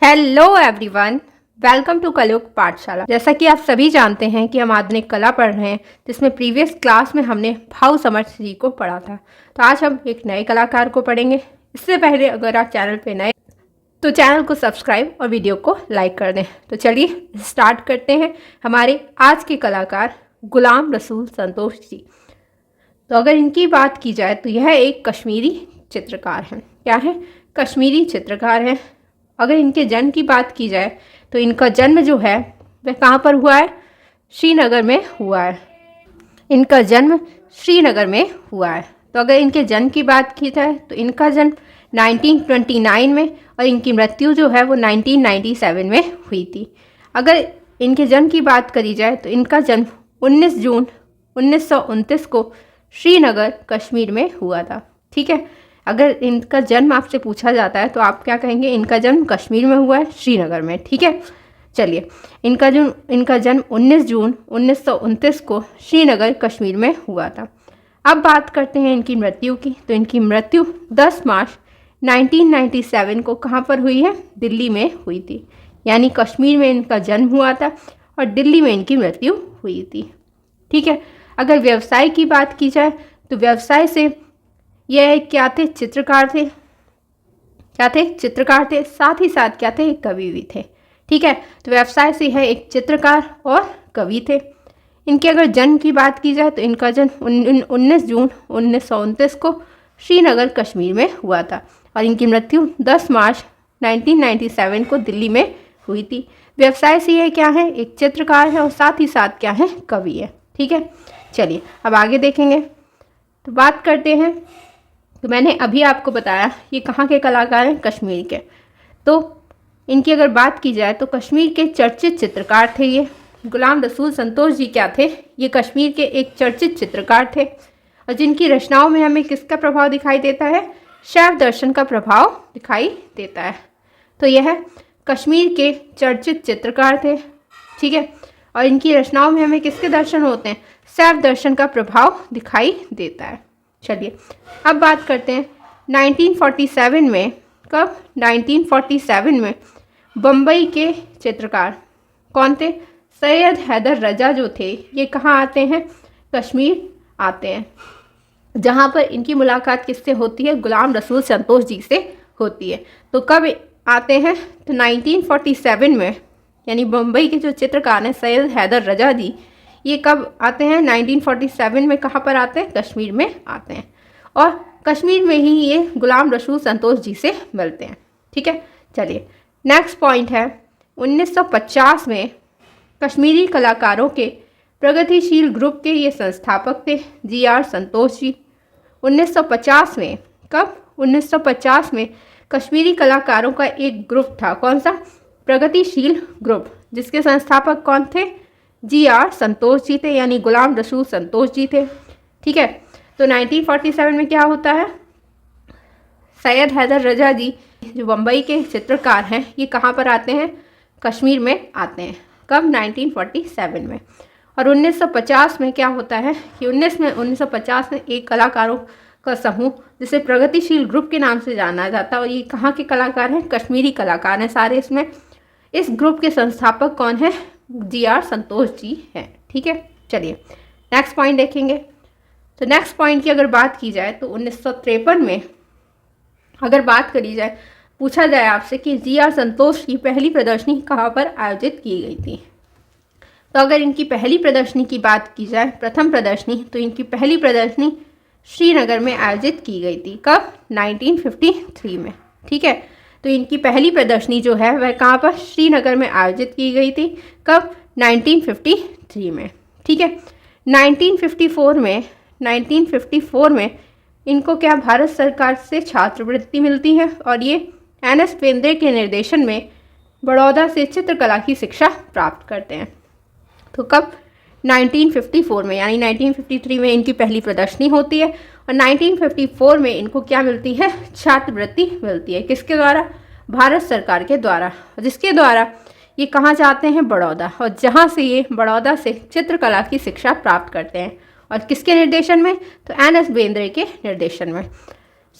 Hello everyone, welcome to कलयुग पाठशाला। जैसा कि आप सभी जानते हैं कि हम आधुनिक कला पढ़ रहे हैं, जिसमें प्रीवियस क्लास में हमने भाव समर्थ जी को पढ़ा था। तो आज हम एक नए कलाकार को पढ़ेंगे। इससे पहले अगर आप चैनल पे नए तो चैनल को सब्सक्राइब और वीडियो को लाइक कर दें। तो चलिए स्टार्ट करते हैं। हमारे आज के कलाकार गुलाम रसूल संतोष जी। तो अगर इनकी बात की जाए तो यह एक कश्मीरी चित्रकार हैं। क्या है? कश्मीरी चित्रकार हैं। अगर इनके जन्म की बात की जाए तो इनका जन्म जो है वह कहाँ पर हुआ है? श्रीनगर में हुआ है। इनका जन्म श्रीनगर में हुआ है। तो अगर इनके जन्म की बात की जाए तो इनका जन्म 1929 में और इनकी मृत्यु जो है वो 1997 में हुई थी। अगर इनके जन्म की बात करी जाए तो इनका जन्म 19 जून 1929 को श्रीनगर कश्मीर में हुआ था। ठीक है, अगर इनका जन्म आपसे पूछा जाता है तो आप क्या कहेंगे? इनका जन्म कश्मीर में हुआ है, श्रीनगर में। ठीक है, चलिए इनका जन्म 19 जून 1929 को श्रीनगर कश्मीर में हुआ था। अब बात करते हैं इनकी मृत्यु की। तो इनकी मृत्यु 10 मार्च 1997 को कहाँ पर हुई है? दिल्ली में हुई थी। यानी कश्मीर में इनका जन्म हुआ था और दिल्ली में इनकी मृत्यु हुई थी। ठीक है, अगर व्यवसाय की बात की जाए तो व्यवसाय से यह क्या थे? चित्रकार थे। क्या थे? चित्रकार थे। साथ ही साथ क्या थे? एक कवि भी थे। ठीक है, तो व्यवसाय से यह एक चित्रकार और कवि थे। इनके अगर जन्म की बात की जाए तो इनका जन्म 19 जून 1929 को श्रीनगर कश्मीर में हुआ था और इनकी मृत्यु 10 मार्च 1997 को दिल्ली में हुई थी। व्यवसाय से यह क्या है? एक चित्रकार है और साथ ही साथ क्या है? कवि है। ठीक है, चलिए अब आगे देखेंगे। तो बात करते हैं। तो मैंने अभी आपको बताया ये कहाँ के कलाकार हैं? कश्मीर के। तो इनकी अगर बात की जाए तो कश्मीर के चर्चित चित्रकार थे ये। गुलाम रसूल संतोष जी क्या थे? ये कश्मीर के एक चर्चित चित्रकार थे और जिनकी रचनाओं में हमें किसका प्रभाव दिखाई देता है? शैव दर्शन का प्रभाव दिखाई देता है। तो यह कश्मीर के चर्चित चित्रकार थे। ठीक है, और इनकी रचनाओं में हमें किसके दर्शन होते हैं? शैव दर्शन का प्रभाव दिखाई देता है। चलिए अब बात करते हैं 1947 में। कब? 1947 में बम्बई के चित्रकार कौन थे? सैयद हैदर रजा जो थे ये कहाँ आते हैं? कश्मीर आते हैं, जहाँ पर इनकी मुलाकात किससे होती है? गुलाम रसूल संतोष जी से होती है। तो कब आते हैं? तो 1947 में, यानी बम्बई के जो चित्रकार हैं सैयद हैदर रजा जी, ये कब आते हैं? 1947 में। कहाँ पर आते हैं? कश्मीर में आते हैं और कश्मीर में ही ये गुलाम रसूल संतोष जी से मिलते हैं। ठीक है, चलिए नेक्स्ट पॉइंट है 1950 में कश्मीरी कलाकारों के प्रगतिशील ग्रुप के ये संस्थापक थे GR संतोष जी। 1950 में। कब? 1950 में कश्मीरी कलाकारों का एक ग्रुप था। कौन सा? प्रगतिशील ग्रुप, जिसके संस्थापक कौन थे? GR संतोष जी थे, यानी गुलाम रसूल संतोष जी थे। ठीक है, तो 1947 में क्या होता है? सैयद हैदर रजा जी जो बम्बई के चित्रकार हैं ये कहाँ पर आते हैं? कश्मीर में आते हैं। कब? 1947 में। और 1950 में क्या होता है कि 1950 में एक कलाकारों का समूह जिसे प्रगतिशील ग्रुप के नाम से जाना जाता है, और ये कहाँ के कलाकार हैं? कश्मीरी कलाकार हैं सारे इसमें। इस ग्रुप के संस्थापक कौन है? GR संतोष जी हैं। ठीक है, चलिए नेक्स्ट पॉइंट देखेंगे। तो नेक्स्ट पॉइंट की अगर बात की जाए तो 1953 में अगर बात करी जाए, पूछा जाए आपसे कि GR संतोष की पहली प्रदर्शनी कहाँ पर आयोजित की गई थी, तो अगर इनकी पहली प्रदर्शनी की बात की जाए, प्रथम प्रदर्शनी, तो इनकी पहली प्रदर्शनी श्रीनगर में आयोजित की गई थी। कब? 1953 में। ठीक है, तो इनकी पहली प्रदर्शनी जो है वह कहाँ पर? श्रीनगर में आयोजित की गई थी। कब? 1953 में। ठीक है, 1954 में इनको क्या भारत सरकार से छात्रवृत्ति मिलती है और ये NS बेंद्रे के निर्देशन में बड़ौदा से चित्रकला की शिक्षा प्राप्त करते हैं। तो कब? 1954 में, यानी 1953 में इनकी पहली प्रदर्शनी होती है और 1954 में इनको क्या मिलती है? छात्रवृत्ति मिलती है। किसके द्वारा? भारत सरकार के द्वारा, जिसके द्वारा ये कहाँ जाते हैं? बड़ौदा, और जहाँ से ये बड़ौदा से चित्रकला की शिक्षा प्राप्त करते हैं। और किसके निर्देशन में? तो NS बेंद्रे के निर्देशन में।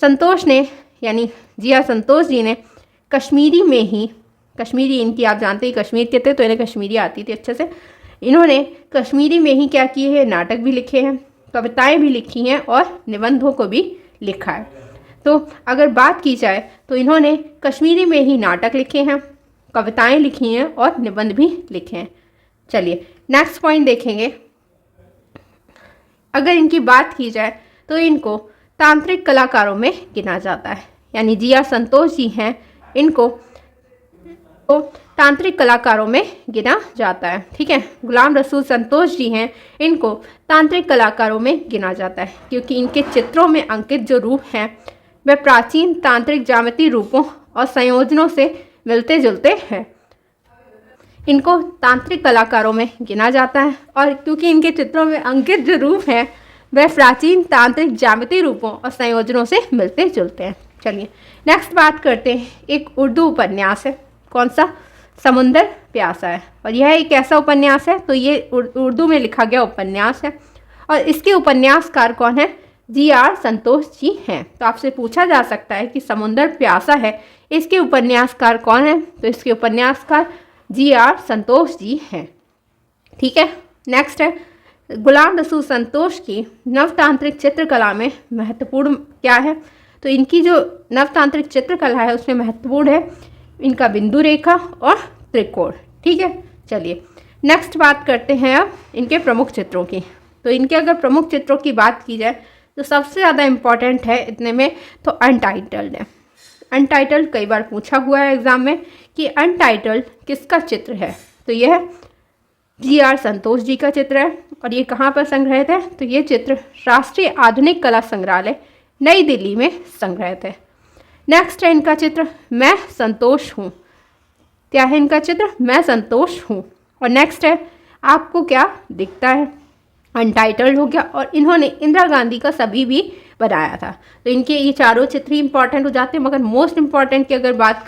संतोष ने, यानी GR संतोष जी ने कश्मीरी में ही कश्मीरी इनकी आप जानते ही कश्मीर के थे, तो इन्हें कश्मीरी आती थी अच्छे से। इन्होंने कश्मीरी में ही क्या किए हैं, नाटक भी लिखे हैं, कविताएं भी लिखी हैं और निबंधों को भी लिखा है। तो अगर बात की जाए तो इन्होंने कश्मीरी में ही नाटक लिखे हैं, कविताएं लिखी हैं और निबंध भी लिखे हैं। चलिए नेक्स्ट पॉइंट देखेंगे। अगर इनकी बात की जाए तो इनको तांत्रिक कलाकारों में गिना जाता है, यानी जी.आर. संतोष जी हैं, इनको तो तांत्रिक कलाकारों में गिना जाता है। ठीक है, गुलाम रसूल संतोष जी हैं, इनको तांत्रिक कलाकारों में गिना जाता है क्योंकि इनके चित्रों में अंकित जो रूप हैं वह प्राचीन तांत्रिक ज्यामितीय रूपों और संयोजनों से मिलते जुलते हैं। इनको तांत्रिक कलाकारों में गिना जाता है और क्योंकि इनके चित्रों में अंकित जो रूप हैं वह प्राचीन तांत्रिक ज्यामितीय रूपों और संयोजनों से मिलते जुलते हैं। चलिए नेक्स्ट बात करते हैं। एक उर्दू उपन्यास है, कौन सा, समुंदर प्यासा है, और यह एक ऐसा उपन्यास है, तो ये उर्दू में लिखा गया उपन्यास है और इसके उपन्यासकार कौन है, जी.आर. संतोष जी हैं। तो आपसे पूछा जा सकता है कि समुंदर प्यासा है, इसके उपन्यासकार कौन है, तो इसके उपन्यासकार जी.आर. संतोष जी हैं। ठीक है, नेक्स्ट है गुलाम रसूल संतोष की नवतांत्रिक चित्रकला में महत्वपूर्ण क्या है, तो इनकी जो नवतांत्रिक चित्रकला है उसमें महत्वपूर्ण है इनका बिंदु रेखा और त्रिकोण। ठीक है, चलिए नेक्स्ट बात करते हैं अब इनके प्रमुख चित्रों की। तो इनके अगर प्रमुख चित्रों की बात की जाए तो सबसे ज़्यादा इम्पॉर्टेंट है इतने में तो अनटाइटल्ड है। अनटाइटल्ड कई बार पूछा हुआ है एग्जाम में कि अनटाइटल्ड किसका चित्र है, तो यह जी.आर. संतोष जी का चित्र है और ये कहाँ पर संग्रहित है, तो ये चित्र राष्ट्रीय आधुनिक कला संग्रहालय नई दिल्ली में संग्रहित है। नेक्स्ट है इनका चित्र मैं संतोष हूँ, क्या है इनका चित्र, मैं संतोष हूँ। और नेक्स्ट है आपको क्या दिखता है, अनटाइटल्ड हो गया, और इन्होंने इंदिरा गांधी का सभी भी बनाया था। तो इनके ये चारों चित्र ही इंपॉर्टेंट हो जाते हैं, मगर मोस्ट इंपॉर्टेंट की अगर बात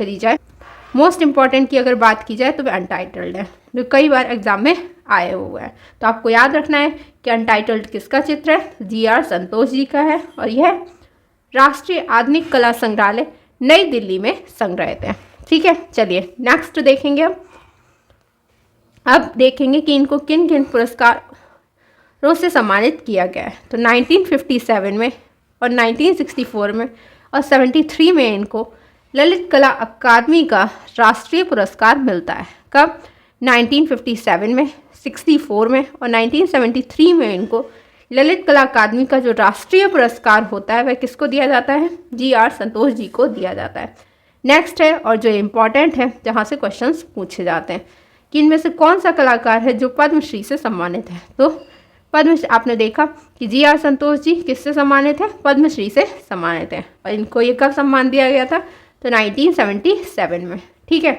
की जाए तो वह अनटाइटल्ड है, जो कई बार एग्जाम में आए हुए हैं। तो आपको याद रखना है कि अनटाइटल्ड किसका चित्र है, जी.आर. संतोष जी का है और यह राष्ट्रीय आधुनिक कला संग्रहालय नई दिल्ली में संग्रहित है। ठीक है, चलिए नेक्स्ट देखेंगे। अब देखेंगे कि इनको किन किन पुरस्कारों से सम्मानित किया गया है। तो 1957 में और 1964 में और 73 में इनको ललित कला अकादमी का राष्ट्रीय पुरस्कार मिलता है। कब, 1957 में, 64 में और 1973 में इनको ललित कला अकादमी का जो राष्ट्रीय पुरस्कार होता है वह किसको दिया जाता है, जी.आर. संतोष जी को दिया जाता है। नेक्स्ट है और जो इम्पॉर्टेंट है जहाँ से क्वेश्चंस पूछे जाते हैं कि इनमें से कौन सा कलाकार है जो पद्मश्री से सम्मानित है। तो पद्मश्री आपने देखा कि जी.आर. संतोष जी किससे सम्मानित है, पद्मश्री से सम्मानित है और इनको ये कब सम्मान दिया गया था, तो 1977 में। ठीक है,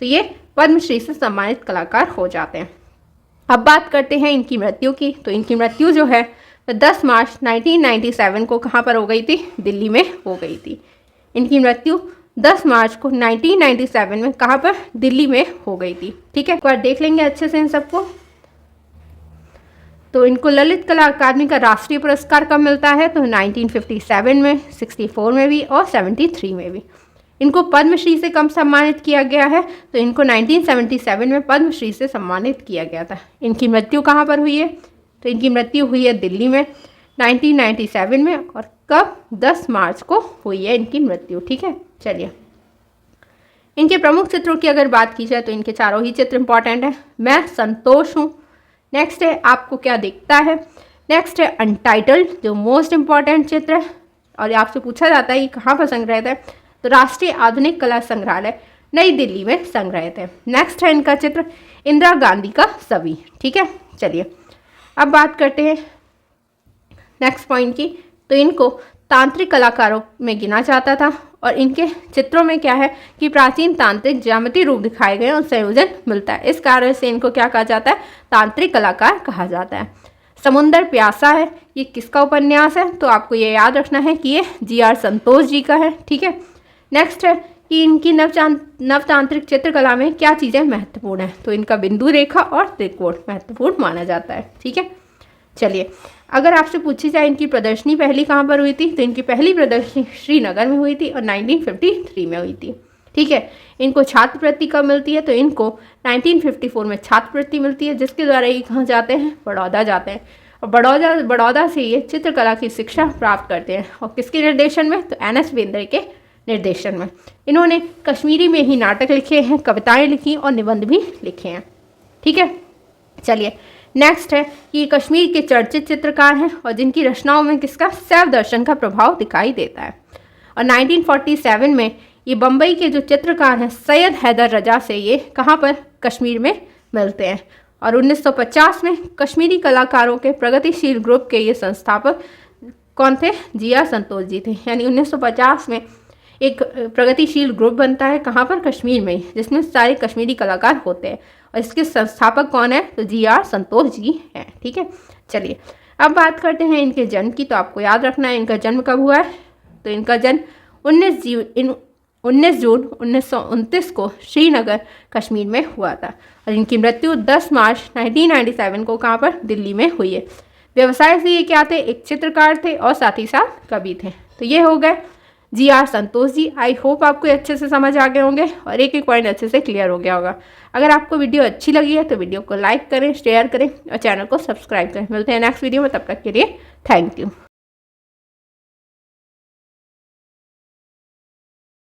तो ये पद्मश्री से सम्मानित कलाकार हो जाते हैं। अब बात करते हैं इनकी मृत्यु की। तो इनकी मृत्यु जो है 10 मार्च 1997 को कहाँ पर हो गई थी, दिल्ली में हो गई थी। इनकी मृत्यु 10 मार्च को 1997 में कहाँ पर, दिल्ली में हो गई थी। ठीक है, एक बार देख लेंगे अच्छे से इन सबको। तो इनको ललित कला अकादमी का राष्ट्रीय पुरस्कार कब मिलता है, तो 1957 में, 64 में भी और 73 में भी। इनको पद्मश्री से कब सम्मानित किया गया है, तो इनको 1977 में पद्मश्री से सम्मानित किया गया था। इनकी मृत्यु कहाँ पर हुई है, तो इनकी मृत्यु हुई है दिल्ली में 1997 में और कब, 10 मार्च को हुई है इनकी मृत्यु। ठीक है, चलिए इनके प्रमुख चित्रों की अगर बात की जाए तो इनके चारों ही चित्र इंपॉर्टेंट है। मैं संतोष हूँ, नेक्स्ट है आपको क्या दिखता है, नेक्स्ट है अनटाइटल्ड जो मोस्ट इंपॉर्टेंट चित्र है और आपसे पूछा जाता है कि कहाँ पर संग्रहित है, तो राष्ट्रीय आधुनिक कला संग्रहालय नई दिल्ली में संग्रहित है। नेक्स्ट है इनका चित्र इंदिरा गांधी का सभी। ठीक है, चलिए अब बात करते हैं नेक्स्ट पॉइंट की। तो इनको तांत्रिक कलाकारों में गिना जाता था और इनके चित्रों में क्या है कि प्राचीन तांत्रिक ज्यामितीय रूप दिखाए गए और संयोजन मिलता है, इस कारण से इनको क्या कहा जाता है, तांत्रिक कलाकार कहा जाता है। समुंदर प्यासा है, ये किसका उपन्यास है, तो आपको ये याद रखना है कि ये जी.आर. संतोष जी का है। ठीक है, नेक्स्ट है कि इनकी नवतांत्रिक चित्रकला में क्या चीज़ें महत्वपूर्ण है, तो इनका बिंदु रेखा और त्रिकोण महत्वपूर्ण माना जाता है। ठीक है, चलिए अगर आपसे पूछी जाए इनकी प्रदर्शनी पहली कहाँ पर हुई थी, तो इनकी पहली प्रदर्शनी श्रीनगर में हुई थी और 1953 में हुई थी। ठीक है। इनको छात्रवृत्ति कब मिलती है, तो इनको 1954 में छात्रवृत्ति मिलती है, जिसके द्वारा ये कहाँ जाते हैं, बड़ौदा जाते हैं। और बड़ौदा से ये चित्रकला की शिक्षा प्राप्त करते हैं। और किसके निर्देशन में, तो NS बेंद्रे के निर्देशन में। इन्होंने कश्मीरी में ही नाटक लिखे हैं, कविताएं लिखी और निबंध भी लिखे हैं। ठीक है, चलिए नेक्स्ट है कि ये कश्मीर के चर्चित चित्रकार हैं और जिनकी रचनाओं में किसका, शैव दर्शन का प्रभाव दिखाई देता है। और 1947 में ये बम्बई के जो चित्रकार हैं सैयद हैदर रजा से ये कहाँ पर, कश्मीर में मिलते हैं। और 1950 में कश्मीरी कलाकारों के प्रगतिशील ग्रुप के ये संस्थापक कौन थे, GR संतोष जी थे। यानी 1950 में एक प्रगतिशील ग्रुप बनता है, कहाँ पर, कश्मीर में, जिसमें सारे कश्मीरी कलाकार होते हैं। और इसके संस्थापक कौन है, तो GR संतोष जी हैं। ठीक है, चलिए अब बात करते हैं इनके जन्म की। तो आपको याद रखना है इनका जन्म कब हुआ है, तो इनका जन्म 19 जून 1929 को श्रीनगर कश्मीर में हुआ था। और इनकी मृत्यु 10 मार्च 1997 को कहाँ पर, दिल्ली में हुई है। व्यवसाय से ये क्या थे, एक चित्रकार थे और साथ ही साथ कवि थे। तो ये हो गए GR Santosh ji. I hope आपको अच्छे से समझ आ गए होंगे और एक एक पॉइंट अच्छे से क्लियर हो गया होगा। अगर आपको वीडियो अच्छी लगी है तो वीडियो को लाइक करें, शेयर करें और चैनल को सब्सक्राइब करें। मिलते हैं नेक्स्ट वीडियो में, तब तक के लिए थैंक यू।